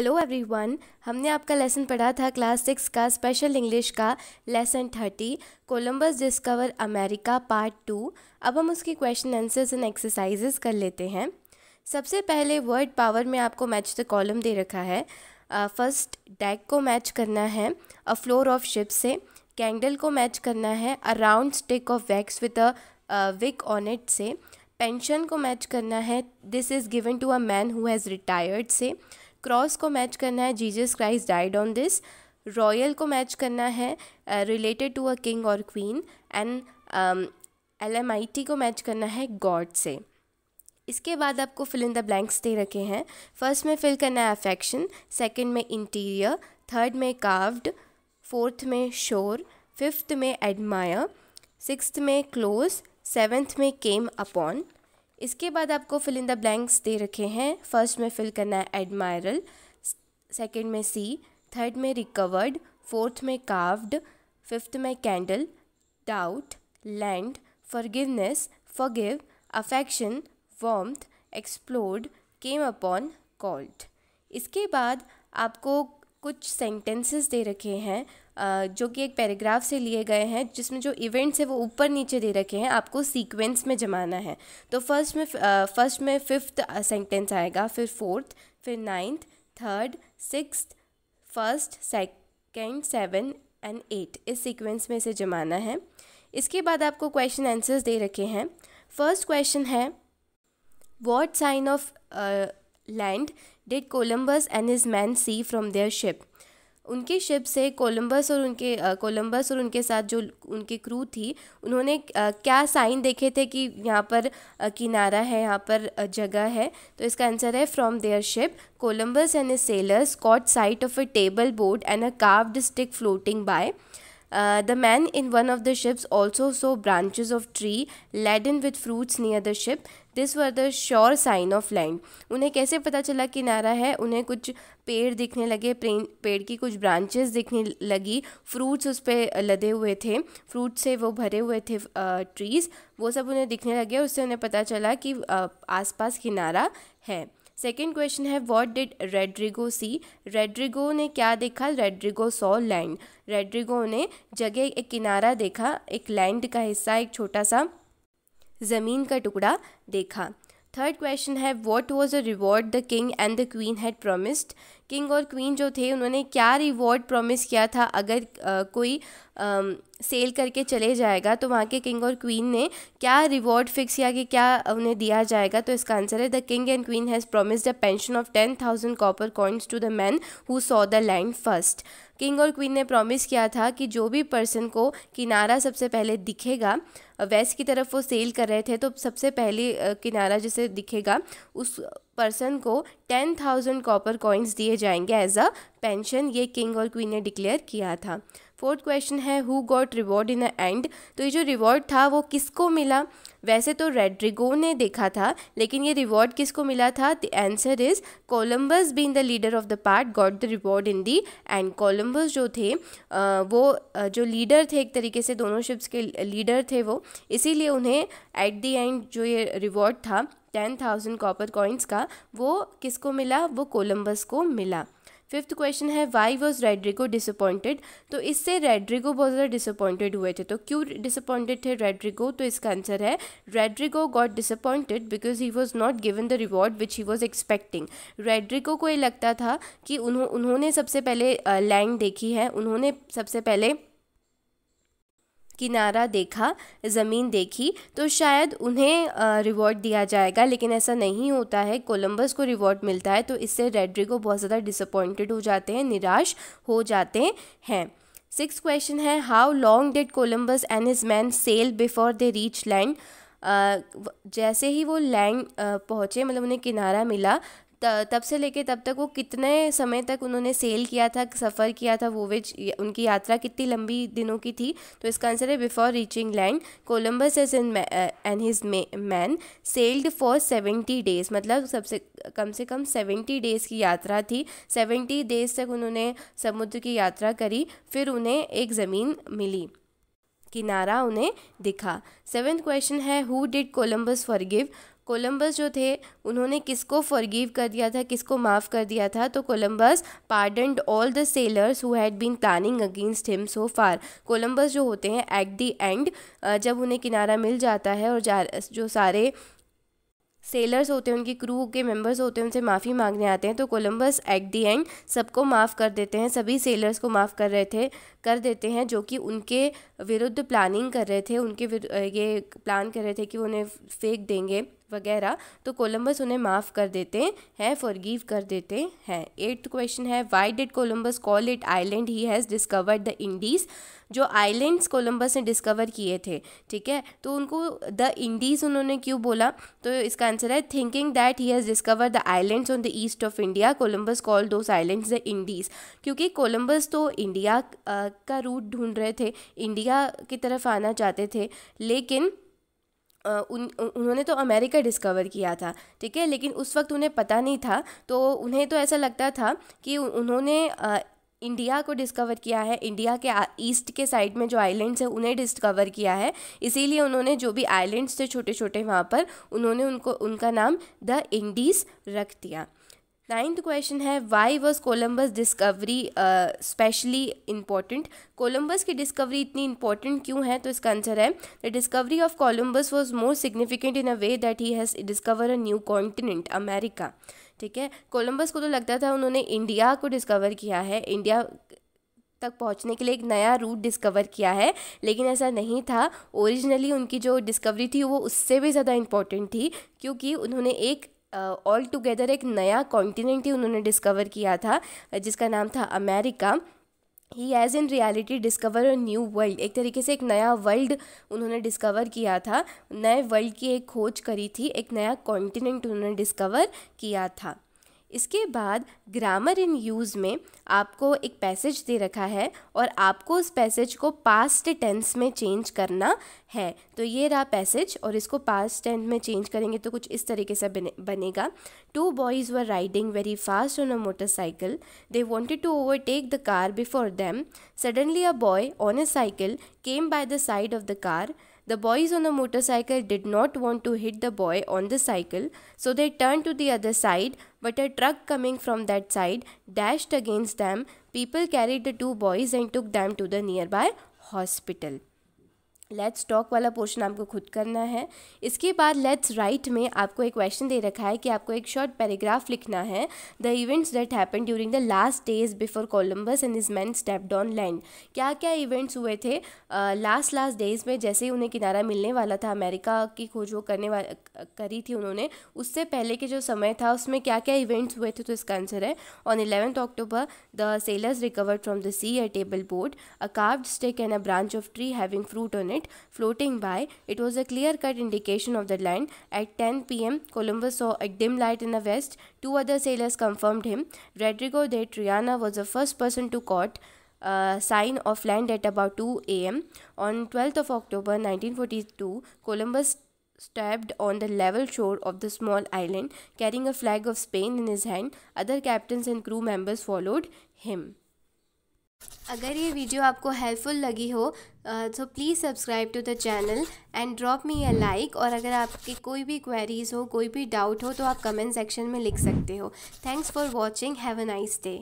Hello everyone, हमने आपका lesson पढ़ा था क्लास 6 का स्पेशल इंग्लिश का lesson 30 Columbus discover America part 2। अब हम उसकी क्वेश्चन आंसर्स एंड एक्सरसाइजेस कर लेते हैं। सबसे पहले वर्ड पावर में आपको मैच द कॉलम दे रखा है। फर्स्ट डेक को मैच करना है अ फ्लोर ऑफ शिप से, कैंडल को मैच करना है a round stick of wax with a wick on it से, पेंशन को मैच करना है this is given to a man who has retired से, क्रॉस को मैच करना है Jesus Christ died on this, royal को मैच करना है रिलेटेड टू अ किंग और क्वीन एंड LMIT को मैच करना है गॉड से। इसके बाद आपको फिल इन द ब्लैंक्स दे रखे हैं। फर्स्ट में फिल करना है अफेक्शन, सेकंड में इंटीरियर, थर्ड में कार्व्ड, फोर्थ में शोर, फिफ्थ में एडमायर, सिक्स्थ में क्लोज, सेवन्थ में केम अपॉन। इसके बाद आपको फिल इन द ब्लैंक्स दे रखे हैं। फर्स्ट में फिल करना है एडमायरल, सेकंड में सी, थर्ड में रिकवर्ड, फोर्थ में कार्व्ड, फिफ्थ में candle, doubt, land, forgiveness, forgive, affection, warmth, explode, came upon, called. इसके बाद आपको कुछ सेंटेंसेस दे रखे हैं जो कि एक पैराग्राफ से लिए गए हैं, जिसमें जो इवेंट्स है वो ऊपर नीचे दे रखे हैं, आपको सीक्वेंस में जमाना है। तो फर्स्ट में फिफ्थ सेंटेंस आएगा, फिर फोर्थ, फिर ninth, third, sixth, first, second, 7 and 8 इस सीक्वेंस में से जमाना है। इसके बाद आपको क्वेश्चन आंसर्स दे रखे हैं। फर्स्ट क्वेश्चन है what sign of land did Columbus and his man see from their ship. उनके शिप से कोलंबस और उनके साथ जो उनकी क्रू थी, उन्होंने क्या साइन देखे थे कि यहाँ पर किनारा है, यहाँ पर जगह है। तो इसका आंसर है from their ship Columbus and his sailors caught sight of a table board and a carved stick floating by. The man in one of the ships also saw branches of tree laden with fruits near the ship. This were the sure sign of land. उन्हें कैसे पता चला किनारा है? उन्हें कुछ पेड़ दिखने लगे, पेड़ की कुछ ब्रांचेस दिखने लगी, फ्रूट्स उस पर लदे हुए थे, फ्रूट से वो भरे हुए थे ट्रीज़, वो सब उन्हें दिखने लगे और उससे उन्हें पता चला कि आसपास किनारा है। सेकेंड क्वेश्चन है व्हाट डिड रेड्रिगो सी। रेड्रिगो ने क्या देखा? रेड्रिगो सॉ लैंड। रेड्रिगो ने जगह एक किनारा देखा, एक लैंड का हिस्सा, एक छोटा सा ज़मीन का टुकड़ा देखा। थर्ड क्वेश्चन है what was the reward the king and the queen had promised. King और क्वीन जो थे उन्होंने क्या रिवॉर्ड प्रॉमिस किया था? अगर कोई सेल करके चले जाएगा तो वहाँ के किंग और क्वीन ने क्या रिवॉर्ड फिक्स किया कि क्या उन्हें दिया जाएगा? तो इसका आंसर है the king and queen has promised a pension of 10,000 copper coins to the man who saw the land first. King और क्वीन ने प्रॉमिस किया था कि जो भी पर्सन को किनारा सबसे पहले दिखेगा, वेस्ट की तरफ वो सेल कर रहे थे, तो सबसे पहले किनारा जिसे दिखेगा उस पर्सन को 10,000 कॉपर कॉइन्स दिए जाएंगे एज अ पेंशन। ये किंग और क्वीन ने डिक्लेयर किया था। फोर्थ क्वेश्चन है who got reward in the end. तो ये जो रिवॉर्ड था वो किसको मिला? वैसे तो रेड्रिगो ने देखा था, लेकिन ये रिवॉर्ड किसको मिला था? The answer is Columbus being the leader of the part got the reward in the and. Columbus जो थे वो जो लीडर थे, एक तरीके से दोनों शिप्स के लीडर थे वो, इसीलिए उन्हें एट द एंड जो ये रिवॉर्ड था 10,000 कॉपर कॉइन्स का, वो किसको मिला? वो कोलंबस को मिला। फिफ्थ क्वेश्चन है वाई वॉज रेड्रिगो डिसअपॉइंटेड। तो इससे रेड्रिगो बहुत ज़्यादा डिसअपॉइंटेड हुए थे। तो क्यों डिसअपॉइंटेड थे रेड्रिगो? तो इसका आंसर है Rodrigo got disappointed because he was not given the reward which he was expecting. Rodrigo को ये लगता था कि उन्होंने सबसे पहले लैंड देखी है, उन्होंने सबसे पहले किनारा देखा, ज़मीन देखी, तो शायद उन्हें रिवॉर्ड दिया जाएगा, लेकिन ऐसा नहीं होता है। कोलंबस को रिवॉर्ड मिलता है, तो इससे रेड्रिगो बहुत ज़्यादा डिसअपॉइंटेड हो जाते हैं, निराश हो जाते हैं। सिक्स्थ क्वेश्चन है how long did Columbus and his man sail before they reach land. जैसे ही वो लैंड पहुँचे, मतलब उन्हें किनारा मिला, तब से लेके तब तक वो कितने समय तक उन्होंने सेल किया था, सफ़र किया था, वो उनकी यात्रा कितनी लंबी दिनों की थी? तो इसका आंसर है before reaching land Columbus and his man sailed for 70 days. मतलब से कम 70 डेज़ की यात्रा थी। 70 डेज़ तक उन्होंने समुद्र की यात्रा करी, फिर उन्हें एक ज़मीन मिली, किनारा उन्हें दिखा। सेवेंथ क्वेश्चन है who did Columbus forgive. Columbus जो थे उन्होंने किसको फॉरगिव कर दिया था, किसको माफ़ कर दिया था? तो Columbus pardoned all the sailors who had been planning against him so far. Columbus जो होते हैं एट द एंड, जब उन्हें किनारा मिल जाता है और जो सारे सेलर्स होते हैं, उनकी क्रू के मेंबर्स होते हैं, उनसे माफ़ी मांगने आते हैं, तो कोलंबस एट दी एंड सबको माफ़ कर देते हैं, सभी सेलर्स को माफ़ कर देते हैं जो कि उनके विरुद्ध प्लानिंग कर रहे थे, ये प्लान कर रहे थे कि उन्हें फेंक देंगे वगैरह। तो कोलंबस उन्हें माफ़ कर देते हैं, फॉरगिव कर देते हैं। 8th क्वेश्चन है, why did Columbus call it island he has discovered the Indies? जो आइलैंड्स कोलंबस ने डिस्कवर किए थे, ठीक है, तो उनको द इंडीज़ उन्होंने क्यों बोला? तो इसका आंसर है thinking that he has discover the islands on the east of India, Columbus call those islands the Indies. क्योंकि कोलंबस तो इंडिया का रूट ढूंढ रहे थे, इंडिया की तरफ आना चाहते थे, लेकिन उन्होंने तो अमेरिका डिस्कवर किया था, ठीक है, लेकिन उस वक्त उन्हें पता नहीं था, तो उन्हें तो ऐसा लगता था कि उन्होंने इंडिया को डिस्कवर किया है, इंडिया के ईस्ट के साइड में जो आइलैंड्स हैं उन्हें डिस्कवर किया है, इसीलिए उन्होंने जो भी आइलैंड्स थे छोटे छोटे वहाँ पर उन्होंने उनका नाम द इंडीज़ रख दिया। 9th क्वेश्चन है, why was Columbus discovery specially important? Columbus की डिस्कवरी इतनी इंपॉर्टेंट क्यों है? तो इसका आंसर है the discovery of Columbus was more significant in a way that he has discover a new continent America. ठीक है, कोलंबस को तो लगता था उन्होंने इंडिया को डिस्कवर किया है, इंडिया तक पहुंचने के लिए एक नया रूट डिस्कवर किया है, लेकिन ऐसा नहीं था। ओरिजिनली उनकी जो डिस्कवरी थी वो उससे भी ज़्यादा इम्पॉर्टेंट थी, क्योंकि उन्होंने एक ऑल टुगेदर एक नया कॉन्टिनेंट ही उन्होंने डिस्कवर किया था जिसका नाम था America. He has in reality discover a new world, एक तरीके से एक नया वर्ल्ड उन्होंने डिस्कवर किया था, नए वर्ल्ड की एक खोज करी थी, एक नया कॉन्टिनेंट उन्होंने डिस्कवर किया था। इसके बाद ग्रामर इन यूज़ में आपको एक पैसेज दे रखा है और आपको उस पैसेज को पास्ट टेंस में चेंज करना है। तो ये रहा पैसेज और इसको पास्ट टेंस में चेंज करेंगे तो कुछ इस तरीके से बनेगा। 2 boys were riding very fast on a motorcycle. They wanted to overtake the car before them. Suddenly a boy on a cycle came by the side of the car. The boys on the motorcycle did not want to hit the boy on the cycle, so they turned to the other side, but a truck coming from that side dashed against them. People carried the 2 boys and took them to the nearby hospital. Let's talk वाला portion आपको खुद करना है। इसके बाद let's write में आपको एक क्वेश्चन दे रखा है कि आपको एक शॉर्ट पैराग्राफ लिखना है। The events that happen during the last days before Columbus and his main stepped on land. क्या क्या इवेंट्स हुए थे लास्ट डेज में, जैसे ही उन्हें किनारा मिलने वाला था, अमेरिका की खोज वो करी थी उन्होंने, उससे पहले के जो समय था उसमें क्या क्या इवेंट्स हुए थे? तो इसका आंसर है on 11th October the sailors recovered from the sea a table board, a carved stick and a branch of tree having fruit on it floating by. It was a clear-cut indication of the land. At 10 p.m., Columbus saw a dim light in the west. 2 other sailors confirmed him. Rodrigo de Triana was the first person to caught sign of land at about 2 a.m. On 12th of October 1942, Columbus stepped on the level shore of the small island, carrying a flag of Spain in his hand. Other captains and crew members followed him. अगर ये video आपको helpful लगी हो तो please subscribe to the channel and drop me a like. और अगर आपकी कोई भी क्वेरीज़ हो, कोई भी डाउट हो तो आप कमेंट सेक्शन में लिख सकते हो। Thanks for watching, have a nice day.